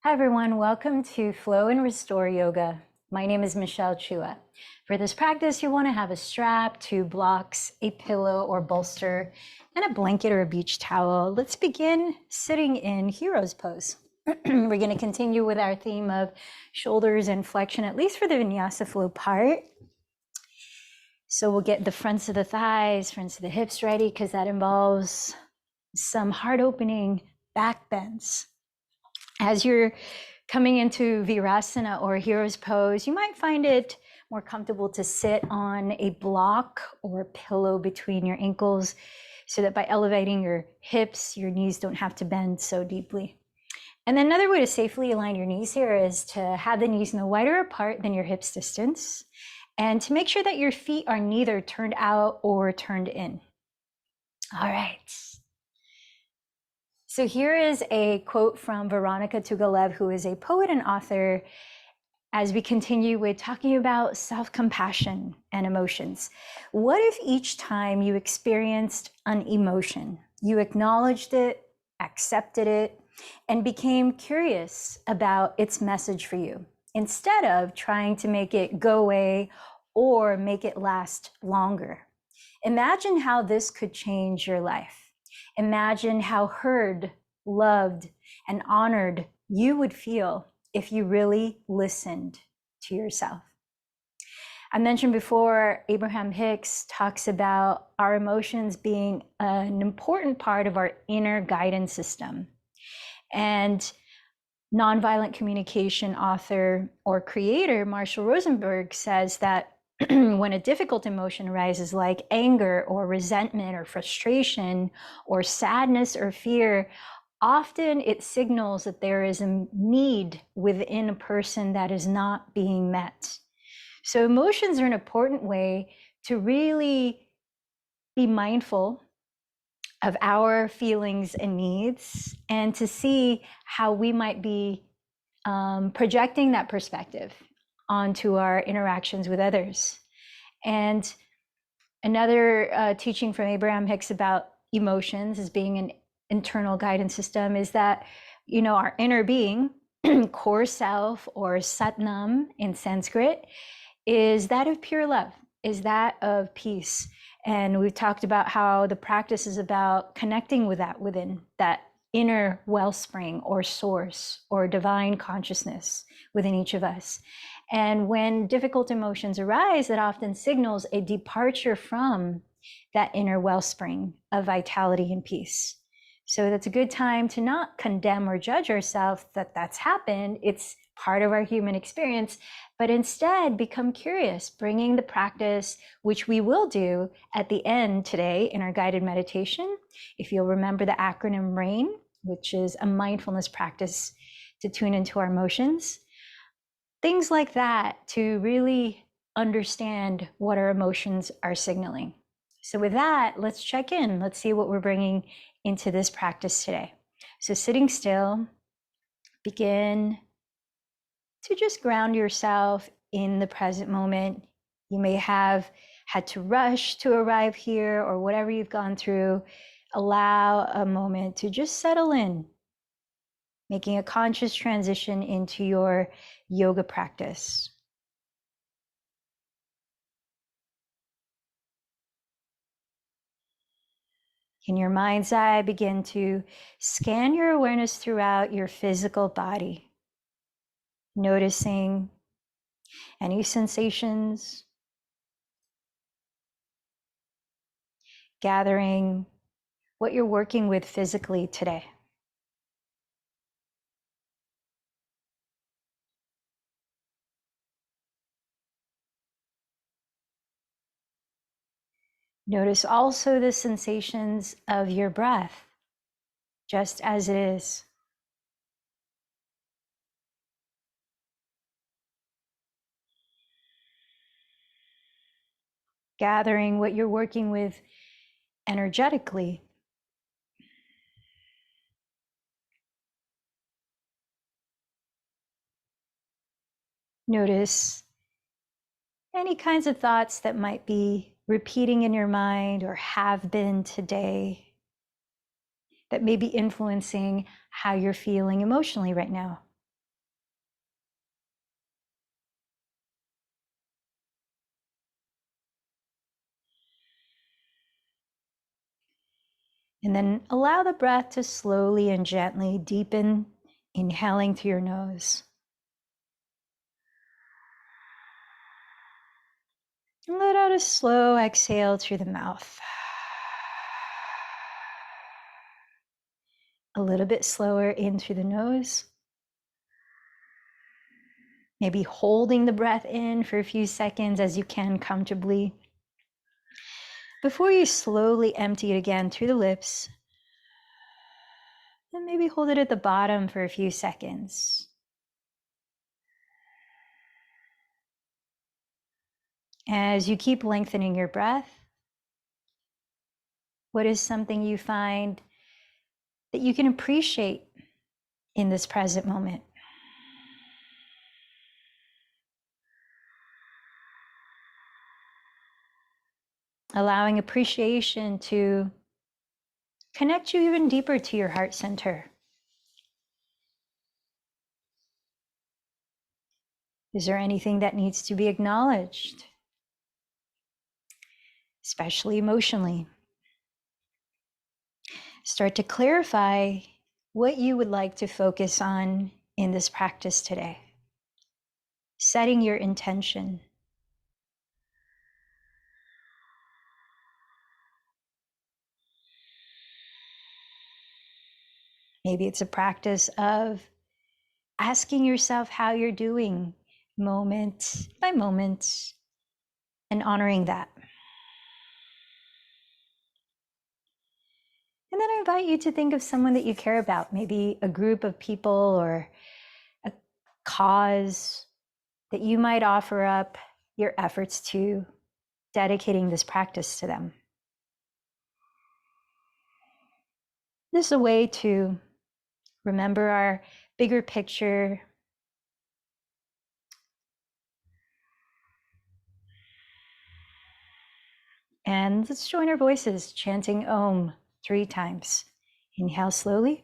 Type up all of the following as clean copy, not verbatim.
Hi everyone, welcome to Flow and Restore Yoga. My name is Michelle Chua. For this practice, you want to have a strap, 2 blocks, a pillow or bolster, and a blanket or a beach towel. Let's begin sitting in Hero's Pose. We're going to continue with our theme of shoulders and flexion, at least for the Vinyasa flow part. So we'll get the fronts of the thighs, fronts of the hips ready, because that involves some heart opening back bends. As you're coming into Virasana or Hero's Pose, you might find it more comfortable to sit on a block or a pillow between your ankles so that by elevating your hips, your knees don't have to bend so deeply. And then another way to safely align your knees here is to have the knees no wider apart than your hips distance, and to make sure that your feet are neither turned out or turned in. All right. So here is a quote from Veronika Tugalev, who is a poet and author, as we continue with talking about self-compassion and emotions. What if each time you experienced an emotion, you acknowledged it, accepted it, and became curious about its message for you, instead of trying to make it go away or make it last longer? Imagine how this could change your life. Imagine how heard, loved, and honored you would feel if you really listened to yourself. I mentioned before, Abraham Hicks talks about our emotions being an important part of our inner guidance system. And nonviolent communication author or creator Marshall Rosenberg says that when a difficult emotion arises, like anger or resentment or frustration or sadness or fear, often it signals that there is a need within a person that is not being met. So emotions are an important way to really be mindful of our feelings and needs, and to see how we might be projecting that perspective onto our interactions with others. And another teaching from Abraham Hicks about emotions as being an internal guidance system is that, our inner being, core self, or Satnam in Sanskrit, is that of pure love, is that of peace. And we've talked about how the practice is about connecting with that within, that inner wellspring or source or divine consciousness within each of us. And when difficult emotions arise, it often signals a departure from that inner wellspring of vitality and peace. So that's a good time to not condemn or judge ourselves that that's happened. It's part of our human experience, but instead become curious, bringing the practice, which we will do at the end today in our guided meditation. If you'll remember the acronym RAIN, which is a mindfulness practice to tune into our emotions. Things like that to really understand what our emotions are signaling. So with that, let's check in. Let's see what we're bringing into this practice today. So sitting still, begin to just ground yourself in the present moment. You may have had to rush to arrive here, or whatever you've gone through. Allow a moment to just settle in, making a conscious transition into your yoga practice. In your mind's eye, begin to scan your awareness throughout your physical body, noticing any sensations, gathering what you're working with physically today. Notice also the sensations of your breath, just as it is. Gathering what you're working with energetically. Notice any kinds of thoughts that might be repeating in your mind or have been today that may be influencing how you're feeling emotionally right now. And then allow the breath to slowly and gently deepen, inhaling through your nose. And let out a slow exhale through the mouth. A little bit slower in through the nose. Maybe holding the breath in for a few seconds as you can comfortably. Before you slowly empty it again through the lips, and maybe hold it at the bottom for a few seconds. As you keep lengthening your breath, what is something you find that you can appreciate in this present moment? Allowing appreciation to connect you even deeper to your heart center. Is there anything that needs to be acknowledged, especially emotionally? Start to clarify what you would like to focus on in this practice today. Setting your intention. Maybe it's a practice of asking yourself how you're doing moment by moment and honoring that. And then I invite you to think of someone that you care about, maybe a group of people or a cause that you might offer up your efforts to, dedicating this practice to them. This is a way to remember our bigger picture. And let's join our voices chanting Om 3 times. Inhale slowly.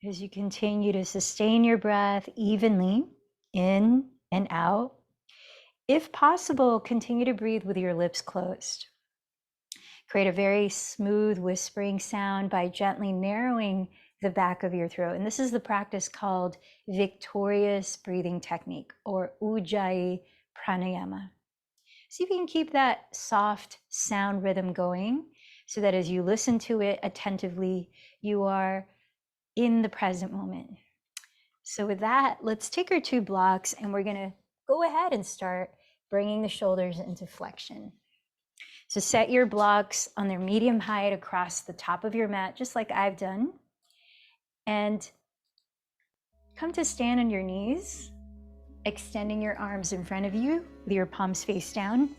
As you continue to sustain your breath evenly in and out, if possible, continue to breathe with your lips closed. Create a very smooth whispering sound by gently narrowing the back of your throat. And this is the practice called victorious breathing technique, or Ujjayi pranayama. See if you can keep that soft sound rhythm going so that as you listen to it attentively, you are in the present moment. So with that, let's take our 2 blocks and we're going to go ahead and start bringing the shoulders into flexion. So set your blocks on their medium height across the top of your mat, just like I've done. And come to stand on your knees, extending your arms in front of you with your palms face down.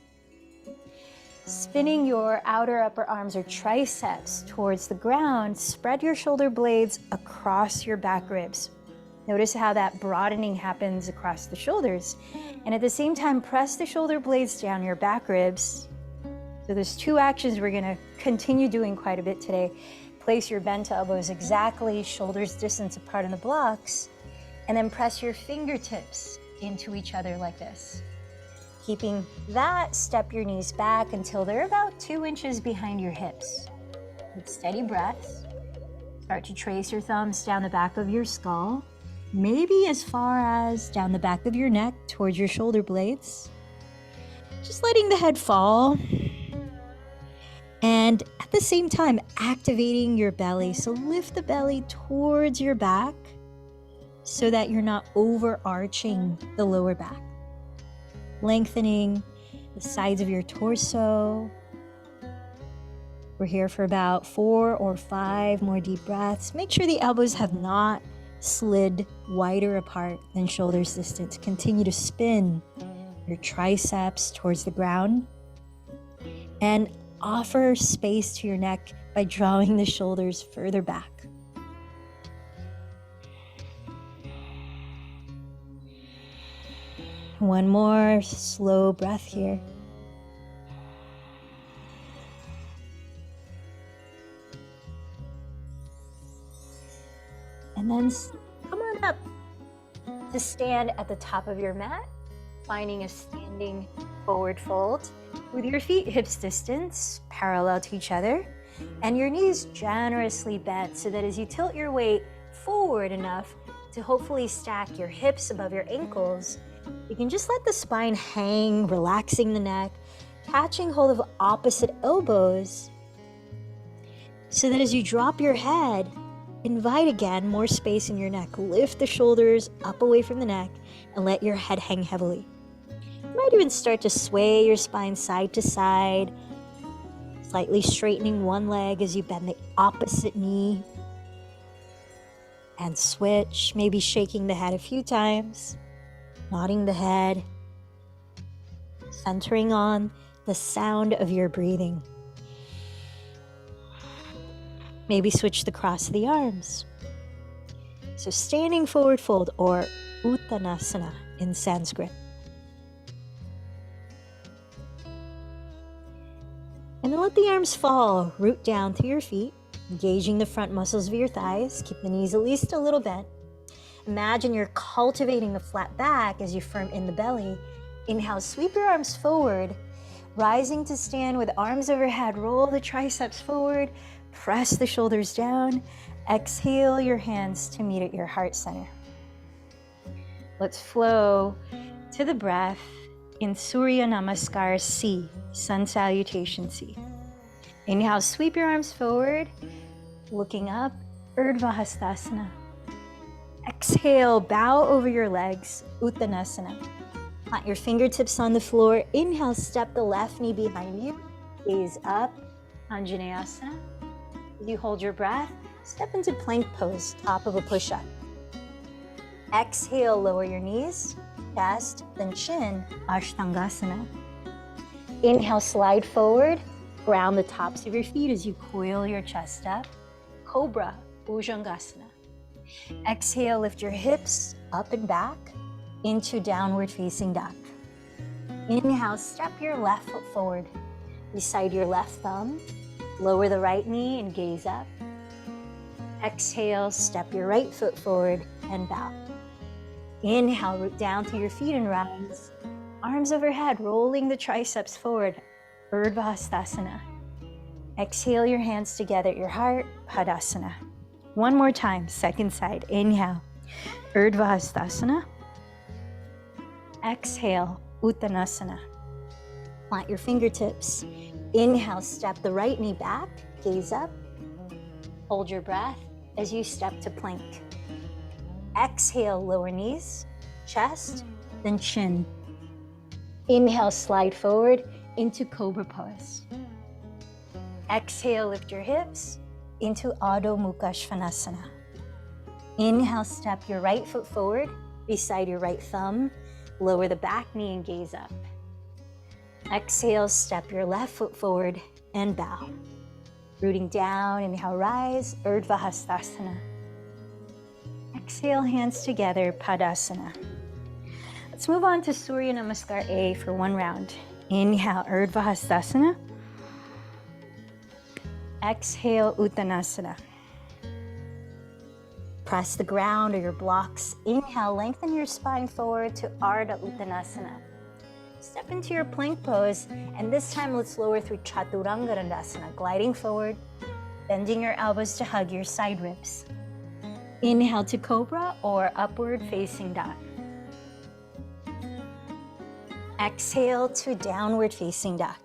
Spinning your outer upper arms or triceps towards the ground, spread your shoulder blades across your back ribs. Notice how that broadening happens across the shoulders. And at the same time, press the shoulder blades down your back ribs. So there's 2 actions we're gonna continue doing quite a bit today. Place your bent elbows exactly shoulders distance apart in the blocks, and then press your fingertips into each other like this. Keeping that, step your knees back until they're about 2 inches behind your hips. With steady breaths, start to trace your thumbs down the back of your skull, maybe as far as down the back of your neck towards your shoulder blades. Just letting the head fall. And at the same time, activating your belly. So lift the belly towards your back so that you're not overarching the lower back. Lengthening the sides of your torso. We're here for about 4 or 5 more deep breaths. Make sure the elbows have not slid wider apart than shoulders distance. Continue to spin your triceps towards the ground and offer space to your neck by drawing the shoulders further back. One more slow breath here. And then come on up to stand at the top of your mat, finding a standing forward fold with your feet hips distance, parallel to each other, and your knees generously bent so that as you tilt your weight forward enough to hopefully stack your hips above your ankles, you can just let the spine hang, relaxing the neck, catching hold of opposite elbows so that as you drop your head, invite again more space in your neck. Lift the shoulders up away from the neck and let your head hang heavily. You might even start to sway your spine side to side, slightly straightening one leg as you bend the opposite knee. And switch, maybe shaking the head a few times, nodding the head, centering on the sound of your breathing. Maybe switch the cross of the arms. So standing forward fold, or Uttanasana in Sanskrit. And then let the arms fall, root down to your feet, engaging the front muscles of your thighs. Keep the knees at least a little bent. Imagine you're cultivating a flat back as you firm in the belly. Inhale, sweep your arms forward, rising to stand with arms overhead. Roll the triceps forward. Press the shoulders down. Exhale your hands to meet at your heart center. Let's flow to the breath in Surya Namaskar C, Sun Salutation C. Inhale, sweep your arms forward, looking up, Urdhva Hastasana. Exhale, bow over your legs, Uttanasana. Plant your fingertips on the floor. Inhale, step the left knee behind you, gaze up, Anjaneyasana. You hold your breath, step into plank pose, top of a push-up. Exhale, lower your knees, chest, then chin, Ashtangasana. Inhale, slide forward, ground the tops of your feet as you coil your chest up, Cobra, Bhujangasana. Exhale, lift your hips up and back into downward facing dog. Inhale, step your left foot forward beside your left thumb. Lower the right knee and gaze up. Exhale, step your right foot forward and bow. Inhale, root down to your feet and rise. Arms overhead, rolling the triceps forward, Urdhva Hastasana. Exhale your hands together at your heart, Padasana. One more time, second side. Inhale, Urdhva Hastasana. Exhale, Uttanasana. Plant your fingertips. Inhale, step the right knee back, gaze up. Hold your breath as you step to plank. Exhale, lower knees, chest, then chin. Inhale, slide forward into Cobra pose. Exhale, lift your hips into Adho Mukha Svanasana. Inhale, step your right foot forward beside your right thumb. Lower the back knee and gaze up. Exhale, step your left foot forward and bow. Rooting down, inhale, rise, Urdhva Hastasana. Exhale, hands together, Padasana. Let's move on to Surya Namaskar A for one round. Inhale, Urdhva Hastasana. Exhale, Uttanasana. Press the ground or your blocks. Inhale, lengthen your spine forward to Ardha Uttanasana. Step into your plank pose, and this time let's lower through Chaturanga Dandasana, gliding forward, bending your elbows to hug your side ribs. Inhale to Cobra or upward facing dog. Exhale to downward facing dog.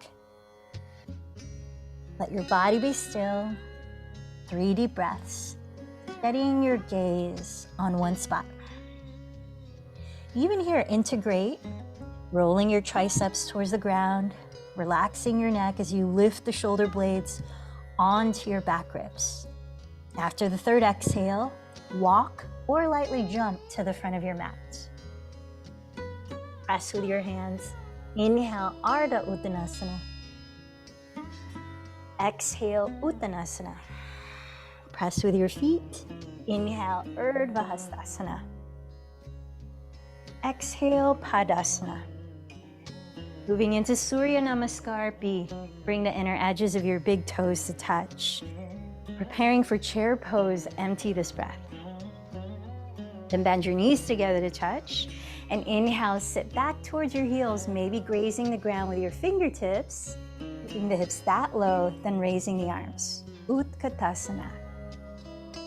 Let your body be still. 3 deep breaths, steadying your gaze on one spot. Even here, integrate, rolling your triceps towards the ground, relaxing your neck as you lift the shoulder blades onto your back ribs. After the third exhale, walk or lightly jump to the front of your mat. Press with your hands. Inhale, Ardha Uttanasana. Exhale, Uttanasana. Press with your feet. Inhale, Urdhva Hastasana. Exhale, Padasana. Moving into Surya Namaskar B. Bring the inner edges of your big toes to touch. Preparing for chair pose, empty this breath. Then bend your knees together to touch. And inhale, sit back towards your heels, maybe grazing the ground with your fingertips. Keeping the hips that low, then raising the arms. Utkatasana.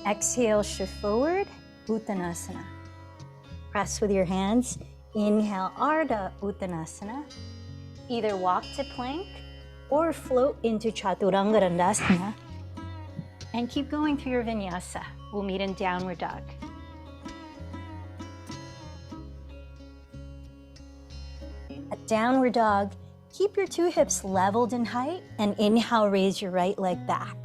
Exhale, shift forward, Uttanasana. Press with your hands. Inhale, Ardha Uttanasana. Either walk to plank or float into Chaturanga Dandasana. And keep going through your vinyasa. We'll meet in downward dog. At downward dog, keep your two hips leveled in height and inhale, raise your right leg back.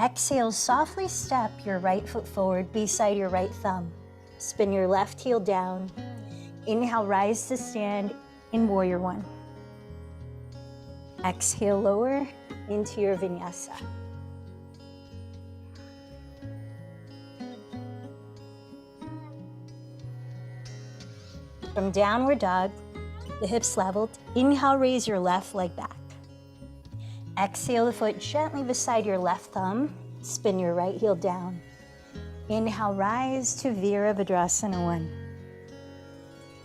Exhale, softly step your right foot forward beside your right thumb. Spin your left heel down. Inhale, rise to stand in Warrior One. Exhale, lower into your vinyasa. From downward dog, the hips leveled. Inhale, raise your left leg back. Exhale the foot gently beside your left thumb. Spin your right heel down. Inhale, rise to Virabhadrasana 1.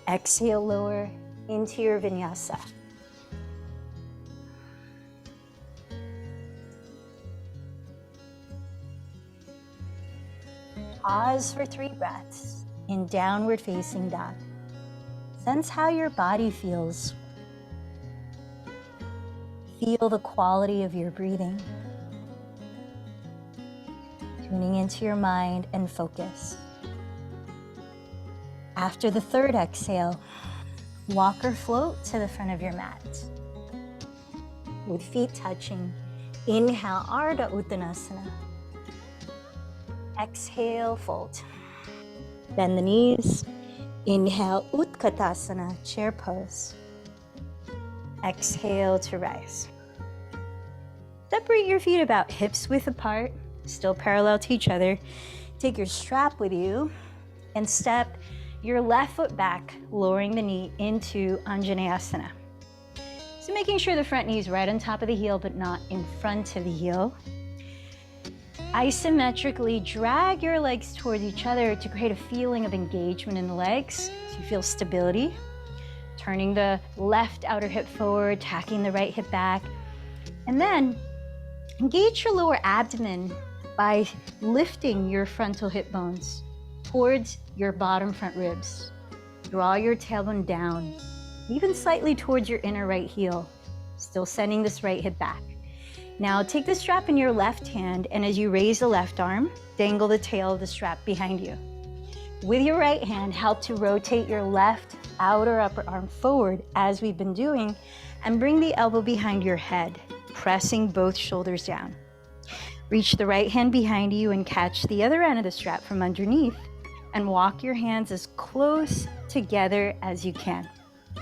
Exhale, lower into your vinyasa. Pause for 3 breaths in downward facing dog. Sense how your body feels. Feel the quality of your breathing. Tuning into your mind and focus. After the third exhale, walk or float to the front of your mat. With feet touching, inhale, Ardha Uttanasana. Exhale, fold. Bend the knees. Inhale, Utkatasana, chair pose. Exhale to rise. Separate your feet about hips width apart, still parallel to each other. Take your strap with you and step your left foot back, lowering the knee into Anjaneyasana. So making sure the front knee is right on top of the heel, but not in front of the heel. Isometrically drag your legs towards each other to create a feeling of engagement in the legs, so you feel stability. Turning the left outer hip forward, tacking the right hip back. And then engage your lower abdomen by lifting your frontal hip bones towards your bottom front ribs. Draw your tailbone down, even slightly towards your inner right heel, still sending this right hip back. Now take the strap in your left hand, and as you raise the left arm, dangle the tail of the strap behind you. With your right hand, help to rotate your left outer upper arm forward as we've been doing, and bring the elbow behind your head, pressing both shoulders down. Reach the right hand behind you and catch the other end of the strap from underneath, and walk your hands as close together as you can.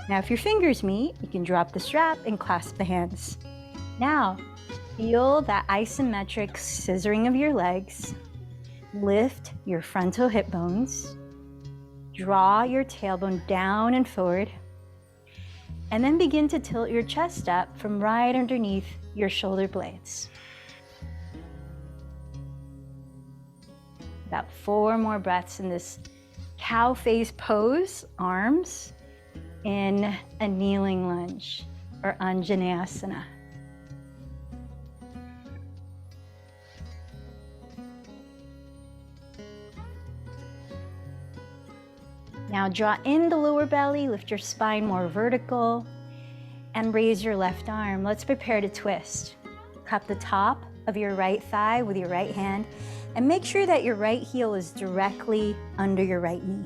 Now, if your fingers meet, you can drop the strap and clasp the hands. Now, feel that isometric scissoring of your legs. Lift your frontal hip bones. Draw your tailbone down and forward. And then begin to tilt your chest up from right underneath your shoulder blades. About 4 more breaths in this cow face pose, arms in a kneeling lunge or Anjaneyasana. Now draw in the lower belly, lift your spine more vertical, and raise your left arm. Let's prepare to twist. Cup the top of your right thigh with your right hand, and make sure that your right heel is directly under your right knee.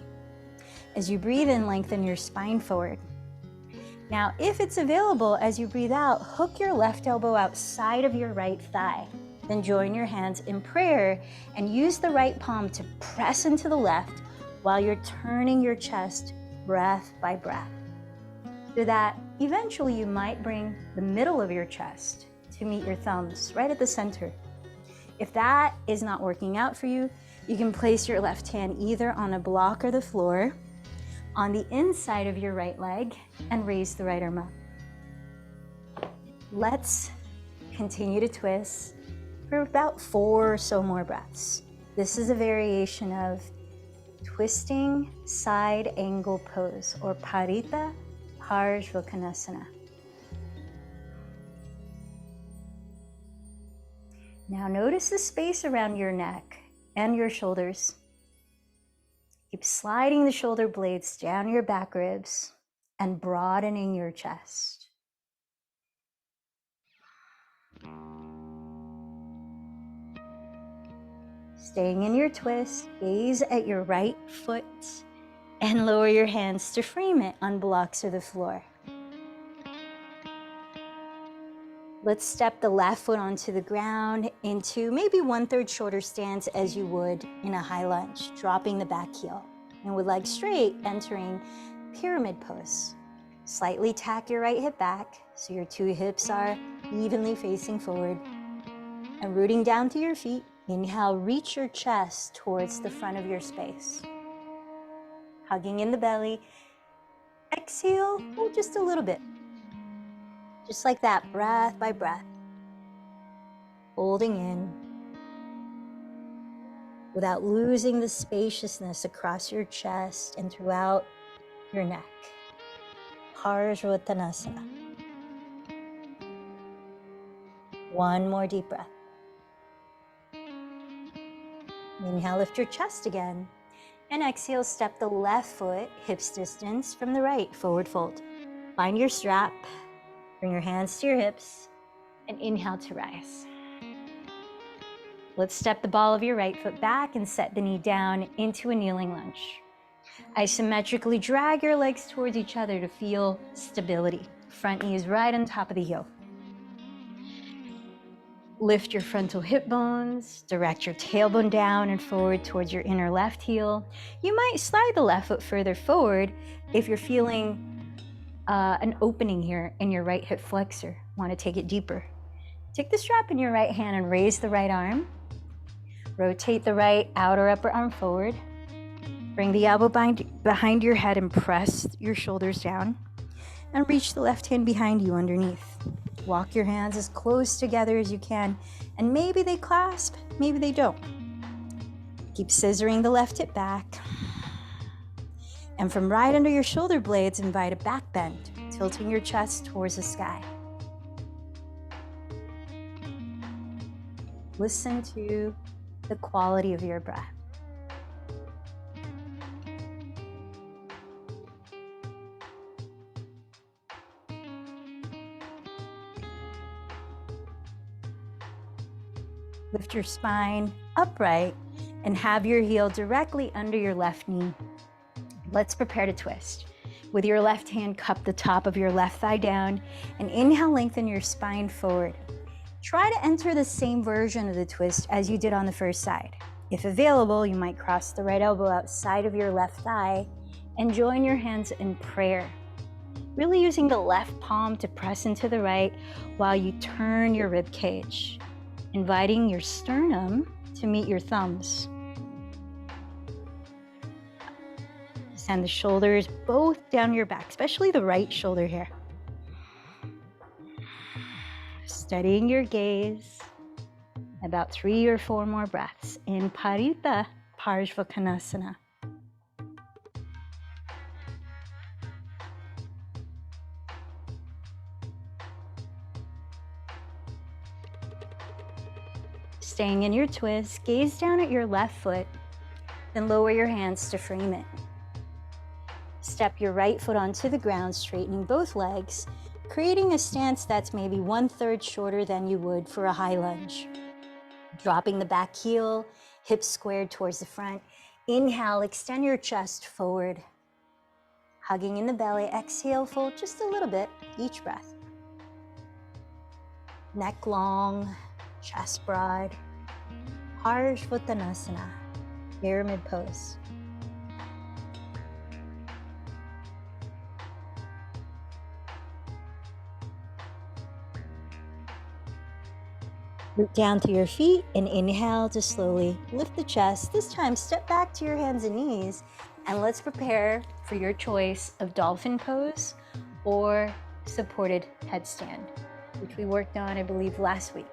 As you breathe in, lengthen your spine forward. Now, if it's available, as you breathe out, hook your left elbow outside of your right thigh. Then join your hands in prayer and use the right palm to press into the left while you're turning your chest breath by breath. So that eventually you might bring the middle of your chest to meet your thumbs right at the center. If that is not working out for you, you can place your left hand either on a block or the floor, on the inside of your right leg, and raise the right arm up. Let's continue to twist for about 4 or so more breaths. This is a variation of twisting side angle pose, or Parita Parsvakonasana. Now notice the space around your neck and your shoulders. Keep sliding the shoulder blades down your back ribs and broadening your chest. Staying in your twist, gaze at your right foot and lower your hands to frame it on blocks or the floor. Let's step the left foot onto the ground into maybe 1/3 shoulder stance as you would in a high lunge, dropping the back heel. And with legs straight, entering pyramid pose. Slightly tack your right hip back so your 2 hips are evenly facing forward. And rooting down through your feet, inhale, reach your chest towards the front of your space. Hugging in the belly. Exhale, hold just a little bit. Just like that, breath by breath. Holding in without losing the spaciousness across your chest and throughout your neck. Parsvakonasana. One more deep breath. Inhale, lift your chest again. And exhale, step the left foot hips distance from the right, forward fold. Find your strap, bring your hands to your hips, and inhale to rise. Let's step the ball of your right foot back and set the knee down into a kneeling lunge. Isometrically drag your legs towards each other to feel stability. Front knee is right on top of the heel. Lift your frontal hip bones, direct your tailbone down and forward towards your inner left heel. You might slide the left foot further forward if you're feeling an opening here in your right hip flexor. Want to take it deeper. Take the strap in your right hand and raise the right arm. Rotate the right outer upper arm forward. Bring the elbow behind your head and press your shoulders down. And reach the left hand behind you underneath. Walk your hands as close together as you can, and maybe they clasp, maybe they don't. Keep scissoring the left hip back. And from right under your shoulder blades, invite a back bend, tilting your chest towards the sky. Listen to the quality of your breath. Lift your spine upright and have your heel directly under your left knee. Let's prepare to twist. With your left hand, cup the top of your left thigh down and inhale, lengthen your spine forward. Try to enter the same version of the twist as you did on the first side. If available, you might cross the right elbow outside of your left thigh and join your hands in prayer. Really using the left palm to press into the right while you turn your rib cage, inviting your sternum to meet your thumbs. Send the shoulders both down your back, especially the right shoulder here. Steadying your gaze. About 3 or 4 more breaths in Parita Parsvakonasana. Staying in your twist, gaze down at your left foot, then lower your hands to frame it. Step your right foot onto the ground, straightening both legs, creating a stance that's maybe 1/3 shorter than you would for a high lunge. Dropping the back heel, hips squared towards the front. Inhale, extend your chest forward. Hugging in the belly, exhale, fold just a little bit each breath. Neck long, chest broad. Parsvottanasana, pyramid pose. Root down to your feet and inhale to slowly lift the chest. This time, step back to your hands and knees, and let's prepare for your choice of dolphin pose or supported headstand, which we worked on, I believe, last week.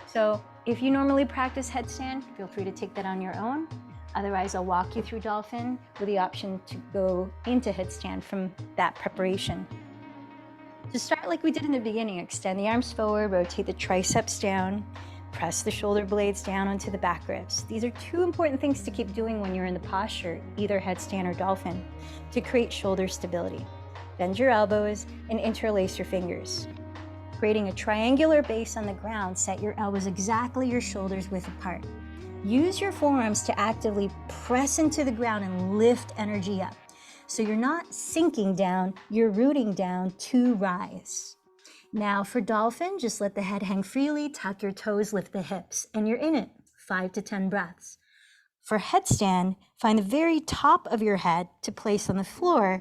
So if you normally practice headstand, feel free to take that on your own. Otherwise, I'll walk you through dolphin with the option to go into headstand from that preparation. To start like we did in the beginning, extend the arms forward, rotate the triceps down, press the shoulder blades down onto the back ribs. These are two important things to keep doing when you're in the posture, either headstand or dolphin, to create shoulder stability. Bend your elbows and interlace your fingers. Creating a triangular base on the ground, set your elbows exactly your shoulders width apart. Use your forearms to actively press into the ground and lift energy up. So you're not sinking down, you're rooting down to rise. Now for dolphin, just let the head hang freely, tuck your toes, lift the hips, and you're in it, 5 to 10 breaths. For headstand, find the very top of your head to place on the floor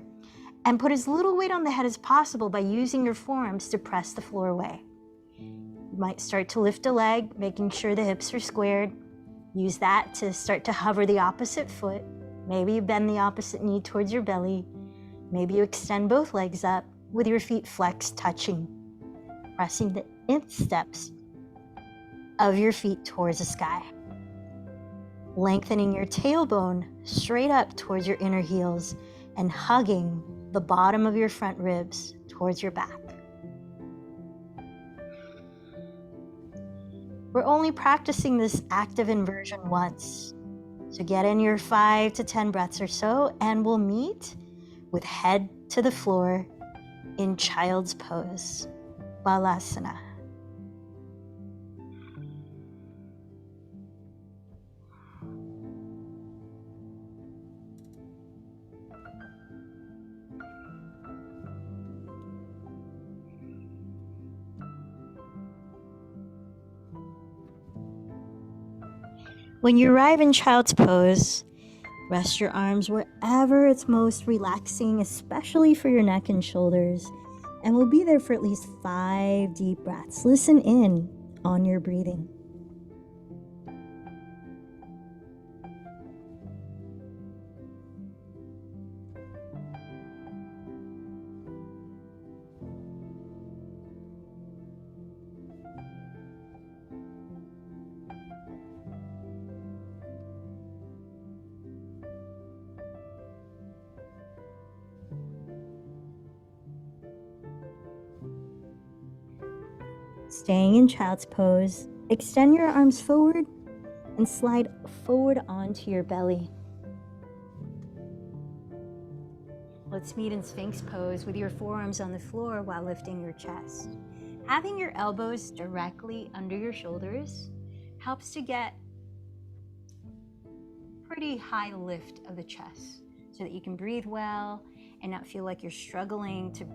and put as little weight on the head as possible by using your forearms to press the floor away. You might start to lift a leg, making sure the hips are squared. Use that to start to hover the opposite foot. Maybe you bend the opposite knee towards your belly. Maybe you extend both legs up with your feet flexed, touching, pressing the insteps of your feet towards the sky. Lengthening your tailbone straight up towards your inner heels and hugging the bottom of your front ribs towards your back. We're only practicing this active inversion once. So get in your 5 to 10 breaths or so, and we'll meet with head to the floor in child's pose, Balasana. When you arrive in child's pose, rest your arms wherever it's most relaxing, especially for your neck and shoulders. And we'll be there for at least 5 deep breaths. Listen in on your breathing. Staying in child's pose, extend your arms forward and slide forward onto your belly. Let's meet in Sphinx pose with your forearms on the floor while lifting your chest. Having your elbows directly under your shoulders helps to get pretty high lift of the chest so that you can breathe well and not feel like you're struggling to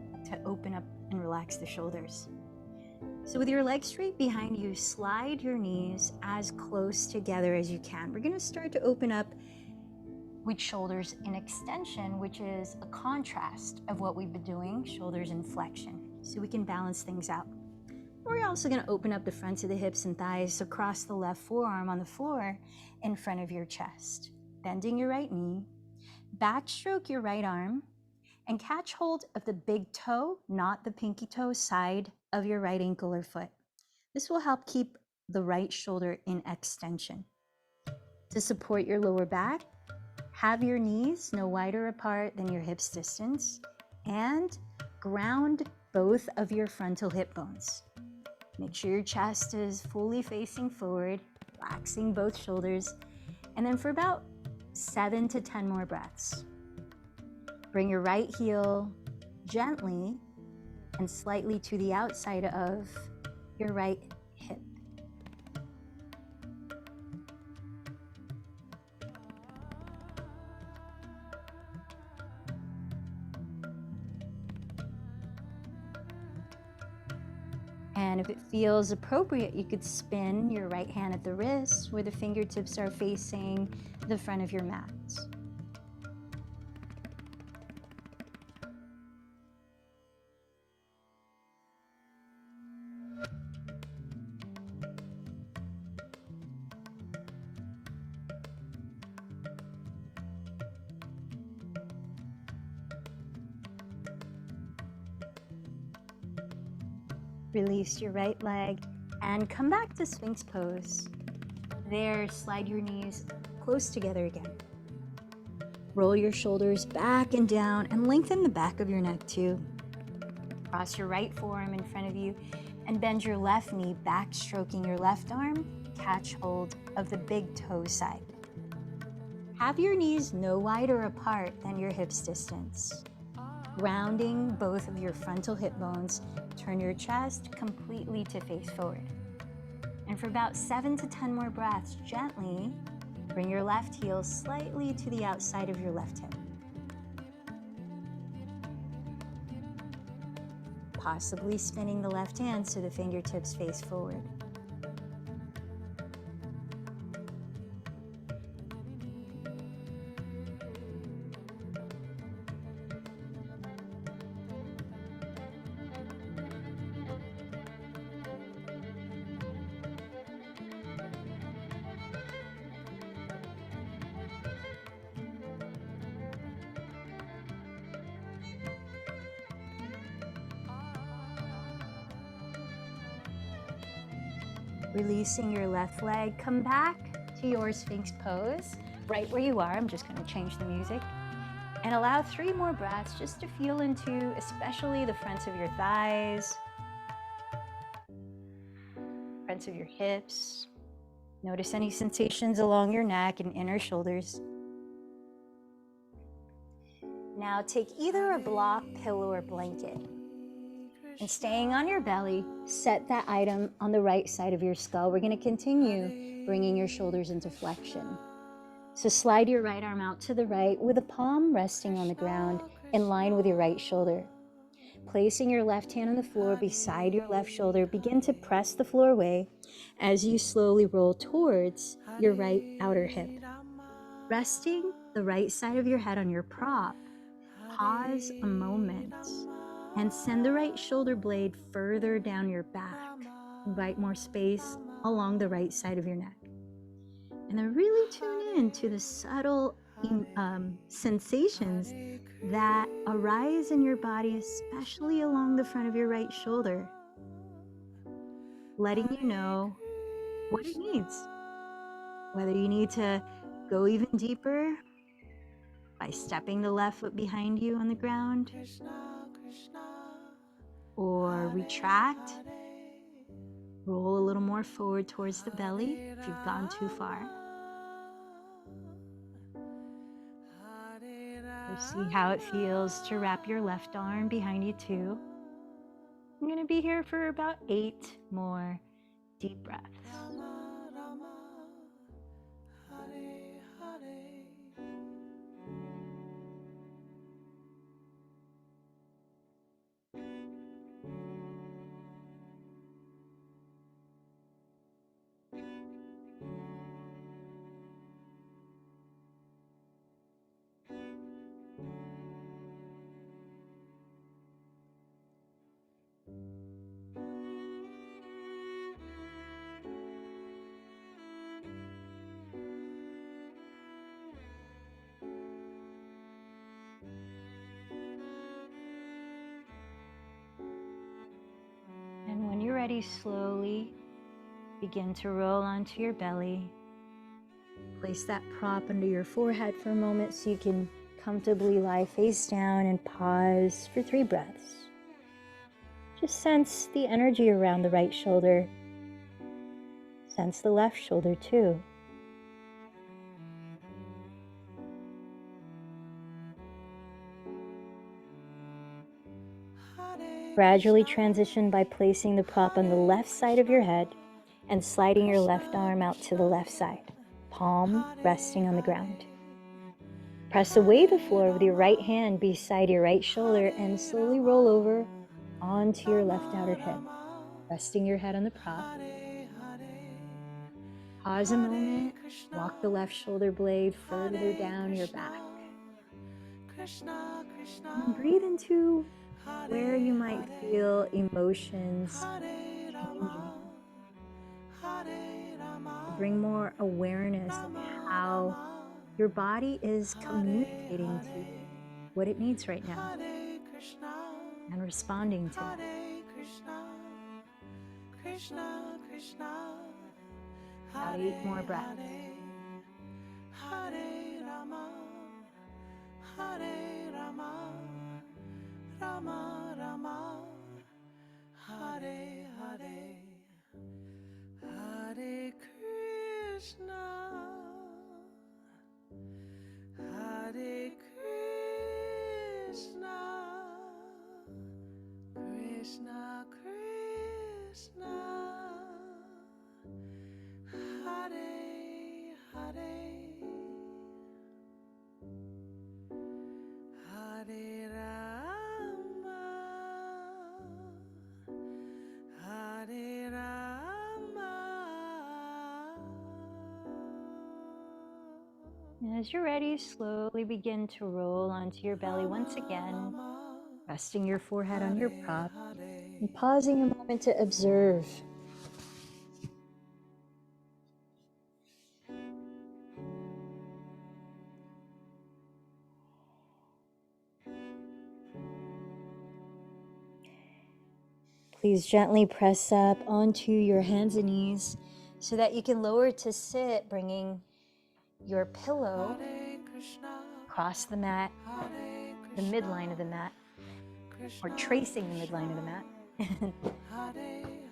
open up and relax the shoulders. So with your legs straight behind you, slide your knees as close together as you can. We're going to start to open up with shoulders in extension, which is a contrast of what we've been doing, shoulders in flexion, so we can balance things out. We're also going to open up the fronts of the hips and thighs, so cross the left forearm on the floor in front of your chest. Bending your right knee, backstroke your right arm, and catch hold of the big toe, not the pinky toe, side of your right ankle or foot. This will help keep the right shoulder in extension. To support your lower back, have your knees no wider apart than your hips distance and ground both of your frontal hip bones. Make sure your chest is fully facing forward, relaxing both shoulders, and then for about 7 to 10 more breaths. Bring your right heel gently and slightly to the outside of your right hip. And if it feels appropriate, you could spin your right hand at the wrist where the fingertips are facing the front of your mat. Release your right leg and come back to Sphinx pose. There, slide your knees close together again. Roll your shoulders back and down and lengthen the back of your neck too. Cross your right forearm in front of you and bend your left knee back, stroking your left arm. Catch hold of the big toe side. Have your knees no wider apart than your hips distance. Grounding both of your frontal hip bones, turn your chest completely to face forward. And for about 7 to 10 more breaths, gently bring your left heel slightly to the outside of your left hip. Possibly spinning the left hand so the fingertips face forward. Releasing your left leg, come back to your Sphinx pose, right where you are. I'm just going to change the music. And allow 3 more breaths just to feel into especially the fronts of your thighs, fronts of your hips. Notice any sensations along your neck and inner shoulders. Now take either a block, pillow, or blanket. And staying on your belly, set that item on the right side of your skull. We're going to continue bringing your shoulders into flexion. So slide your right arm out to the right with a palm resting on the ground in line with your right shoulder. Placing your left hand on the floor beside your left shoulder, begin to press the floor away as you slowly roll towards your right outer hip. Resting the right side of your head on your prop, pause a moment and send the right shoulder blade further down your back. Invite more space along the right side of your neck. And then really tune in to the subtle sensations that arise in your body, especially along the front of your right shoulder, letting you know what it needs. Whether you need to go even deeper by stepping the left foot behind you on the ground, or retract, roll a little more forward towards the belly if you've gone too far. Or see how it feels to wrap your left arm behind you too. I'm going to be here for about 8 more deep breaths. And when you're ready, slowly begin to roll onto your belly. Place that prop under your forehead for a moment so you can comfortably lie face down and pause for 3 breaths. Just sense the energy around the right shoulder. Sense the left shoulder too. Gradually transition by placing the prop on the left side of your head and sliding your left arm out to the left side, palm resting on the ground. Press away the floor with your right hand beside your right shoulder and slowly roll over onto your left outer hip. resting your head on the prop. Pause a moment, walk the left shoulder blade further down your back. And breathe into where you might feel emotions changing. Bring more awareness of how your body is communicating to you what it needs right now and responding to it. About 8 more breaths. Hare Rama, Hare Rama, Rama Rama, Hare Hare, Hare Krishna, Hare Krishna, Krishna Krishna, Hare Hare, Hare Rama, Hare Rama. And as you're ready, slowly begin to roll onto your belly once again, resting your forehead on your prop and pausing a moment to observe. Please gently press up onto your hands and knees so that you can lower to sit, bringing your pillow across the mat, the midline of the mat, or tracing the midline of the mat,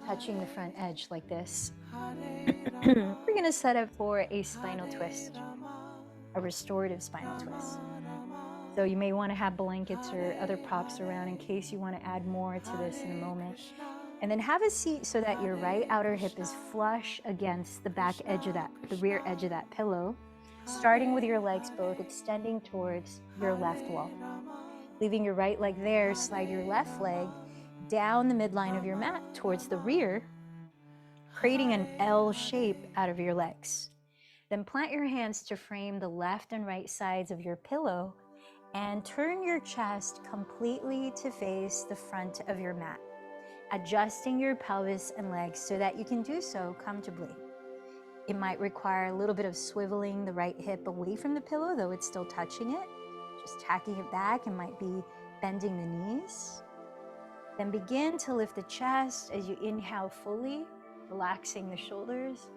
touching the front edge like this. We're going to set up for a spinal twist, a restorative spinal twist. So you may want to have blankets or other props around in case you want to add more to this in a moment. And then have a seat so that your right outer hip is flush against the back edge of that, the rear edge of that pillow, starting with your legs both extending towards your left wall. Leaving your right leg there, slide your left leg down the midline of your mat towards the rear, creating an L shape out of your legs. Then plant your hands to frame the left and right sides of your pillow and turn your chest completely to face the front of your mat, adjusting your pelvis and legs so that you can do so comfortably. It might require a little bit of swiveling the right hip away from the pillow, though it's still touching it. Just tacking it back and might be bending the knees. Then begin to lift the chest as you inhale fully, relaxing the shoulders.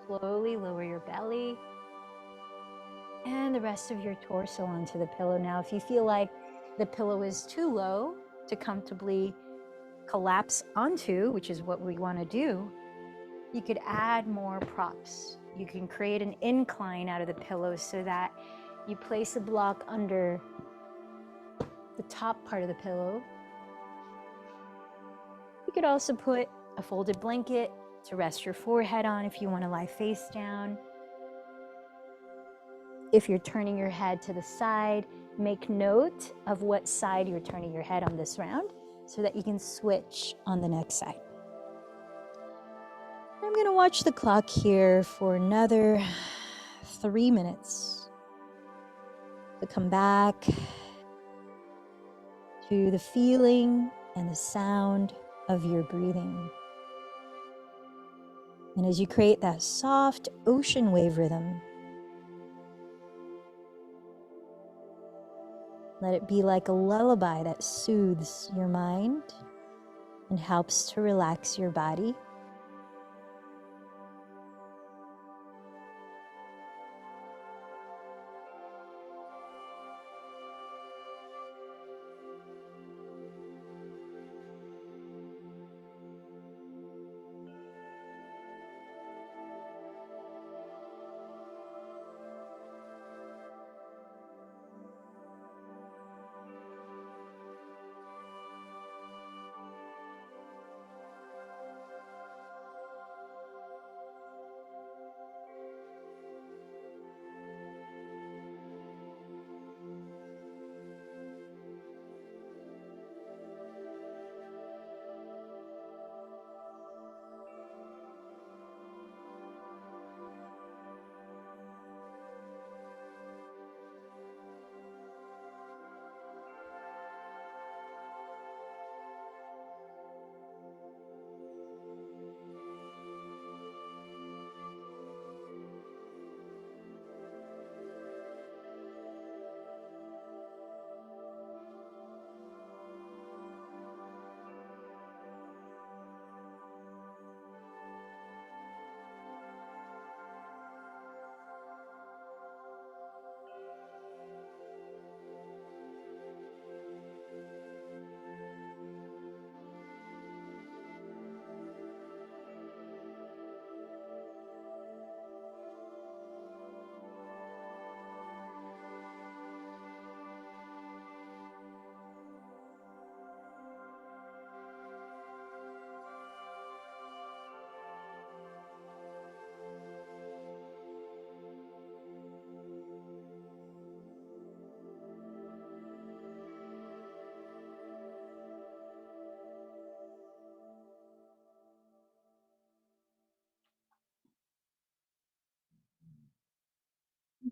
Slowly lower your belly and the rest of your torso onto the pillow. Now, if you feel like the pillow is too low to comfortably collapse onto, which is what we want to do, you could add more props. You can create an incline out of the pillow so that you place a block under the top part of the pillow. You could also put a folded blanket to rest your forehead on if you want to lie face down. If you're turning your head to the side, make note of what side you're turning your head on this round so that you can switch on the next side. I'm going to watch the clock here for another 3 minutes to come back to the feeling and the sound of your breathing. And as you create that soft ocean wave rhythm, let it be like a lullaby that soothes your mind and helps to relax your body.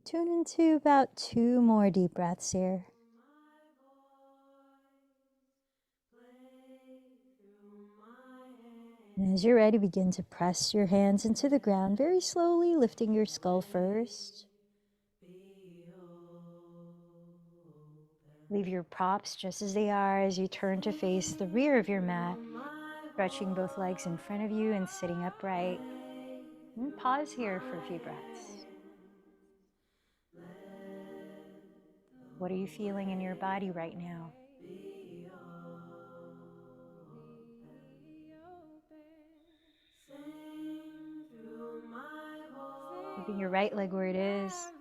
Tune into about 2 more deep breaths here. And as you're ready, begin to press your hands into the ground very slowly, lifting your skull first. Leave your props just as they are as you turn to face the rear of your mat, stretching both legs in front of you and sitting upright. And pause here for a few breaths. What are you feeling in your body right now? Keeping your right leg where it is.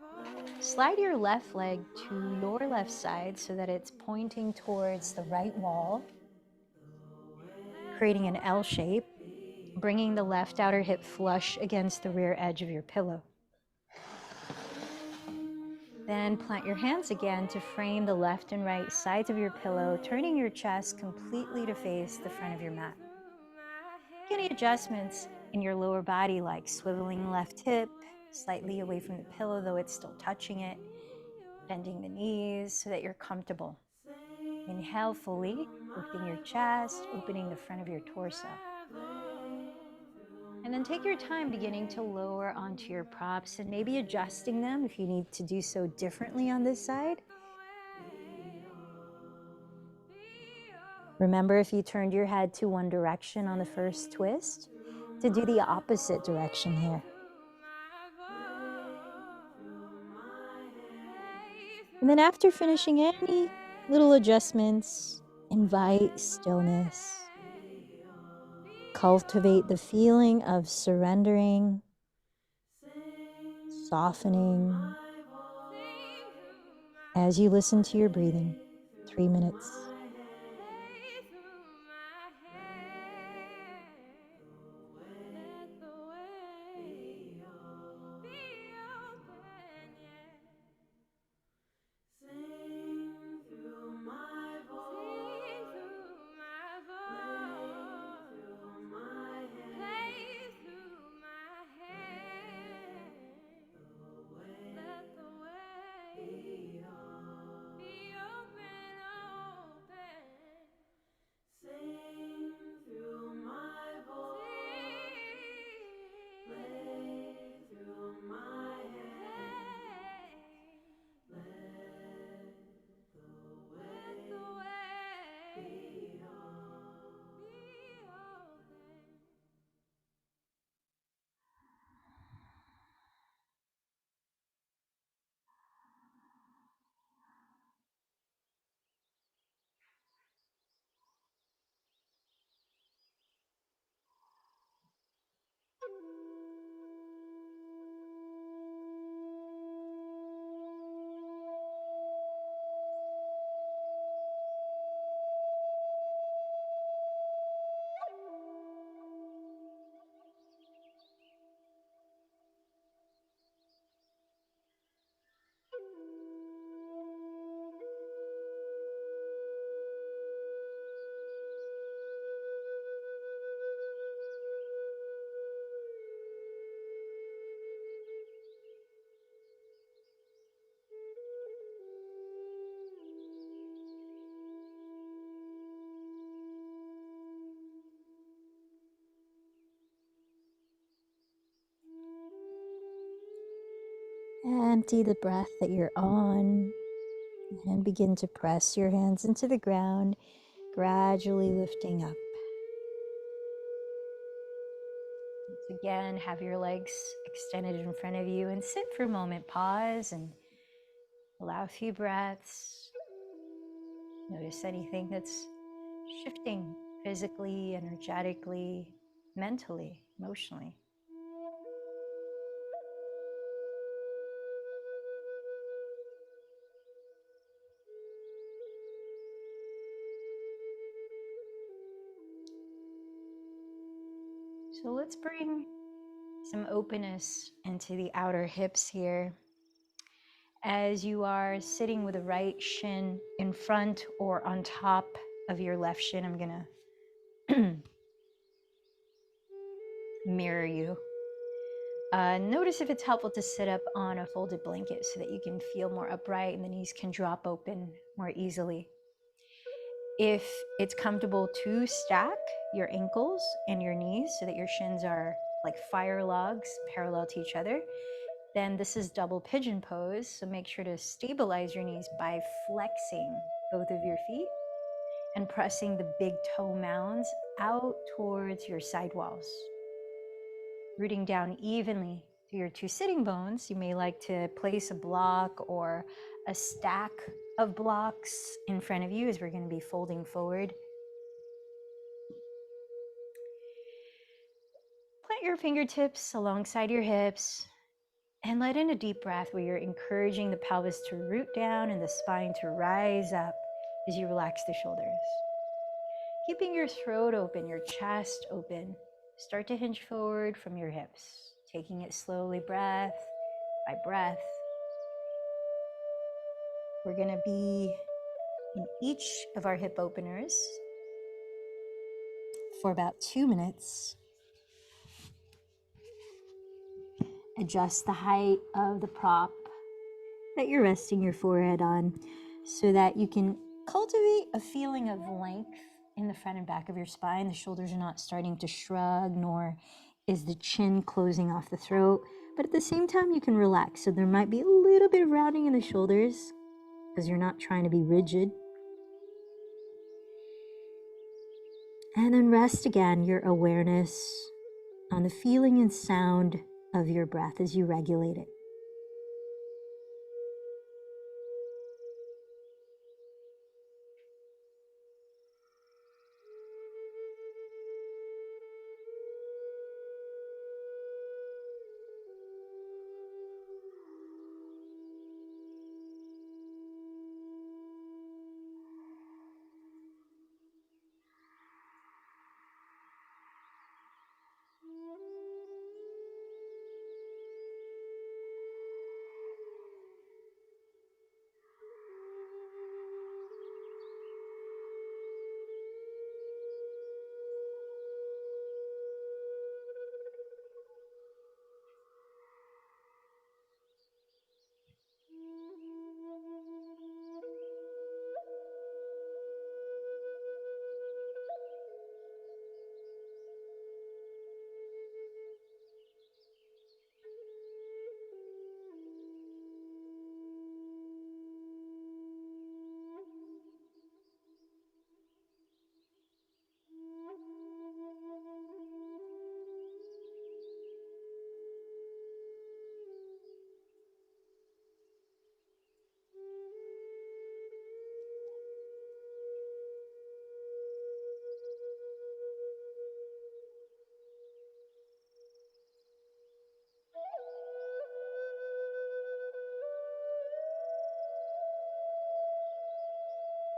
Slide your left leg to your left side so that it's pointing towards the right wall, creating an L shape, bringing the left outer hip flush against the rear edge of your pillow. Then plant your hands again to frame the left and right sides of your pillow, turning your chest completely to face the front of your mat. Any adjustments in your lower body, like swiveling left hip slightly away from the pillow, though it's still touching it, bending the knees so that you're comfortable. Inhale fully, lifting your chest, opening the front of your torso. And then take your time beginning to lower onto your props and maybe adjusting them if you need to do so differently on this side. Remember, if you turned your head to one direction on the first twist, to do the opposite direction here. And then after finishing any little adjustments, invite stillness. Cultivate the feeling of surrendering, softening, as you listen to your breathing. 3 minutes. Empty the breath that you're on and begin to press your hands into the ground, gradually lifting up. Once again, have your legs extended in front of you and sit for a moment. Pause and allow a few breaths. Notice anything that's shifting physically, energetically, mentally, emotionally. So let's bring some openness into the outer hips here. As you are sitting with the right shin in front or on top of your left shin, I'm gonna mirror you. Notice if it's helpful to sit up on a folded blanket so that you can feel more upright and the knees can drop open more easily. If it's comfortable to stack your ankles and your knees so that your shins are like fire logs parallel to each other, then this is double pigeon pose. So make sure to stabilize your knees by flexing both of your feet and pressing the big toe mounds out towards your side walls. Rooting down evenly through your two sitting bones. You may like to place a block or a stack of blocks in front of you as we're going to be folding forward. Plant your fingertips alongside your hips and let in a deep breath where you're encouraging the pelvis to root down and the spine to rise up as you relax the shoulders. Keeping your throat open, your chest open, start to hinge forward from your hips, taking it slowly breath by breath. We're going to be in each of our hip openers for about 2 minutes. Adjust the height of the prop that you're resting your forehead on so that you can cultivate a feeling of length in the front and back of your spine. The shoulders are not starting to shrug, nor is the chin closing off the throat. But at the same time, you can relax. So there might be a little bit of rounding in the shoulders because you're not trying to be rigid. And then rest again your awareness on the feeling and sound of your breath as you regulate it.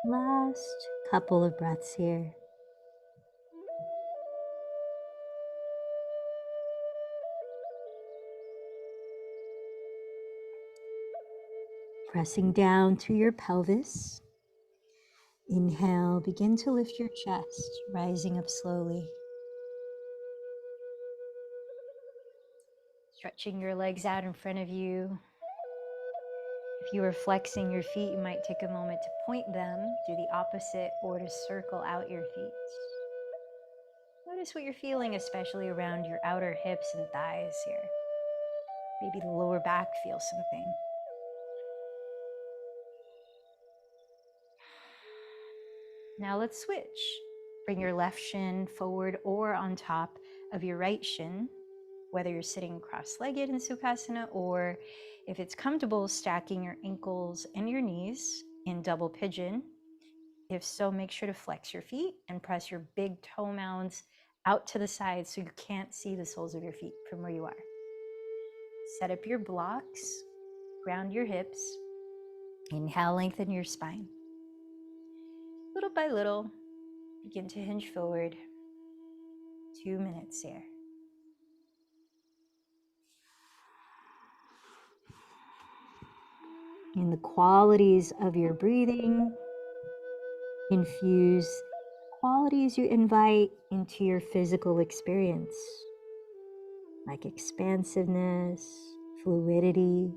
Last couple of breaths here. Pressing down to your pelvis. Inhale, begin to lift your chest, rising up slowly. Stretching your legs out in front of you. If you are flexing your feet, you might take a moment to point them, do the opposite, or to circle out your feet. Notice what you're feeling, especially around your outer hips and thighs here. Maybe the lower back feels something. Now let's switch. Bring your left shin forward or on top of your right shin, whether you're sitting cross-legged in Sukhasana or if it's comfortable, stacking your ankles and your knees in double pigeon. If so, make sure to flex your feet and press your big toe mounds out to the side so you can't see the soles of your feet from where you are. Set up your blocks, ground your hips. Inhale, lengthen your spine. Little by little, begin to hinge forward. 2 minutes here. In the qualities of your breathing, infuse qualities you invite into your physical experience. like expansiveness, fluidity.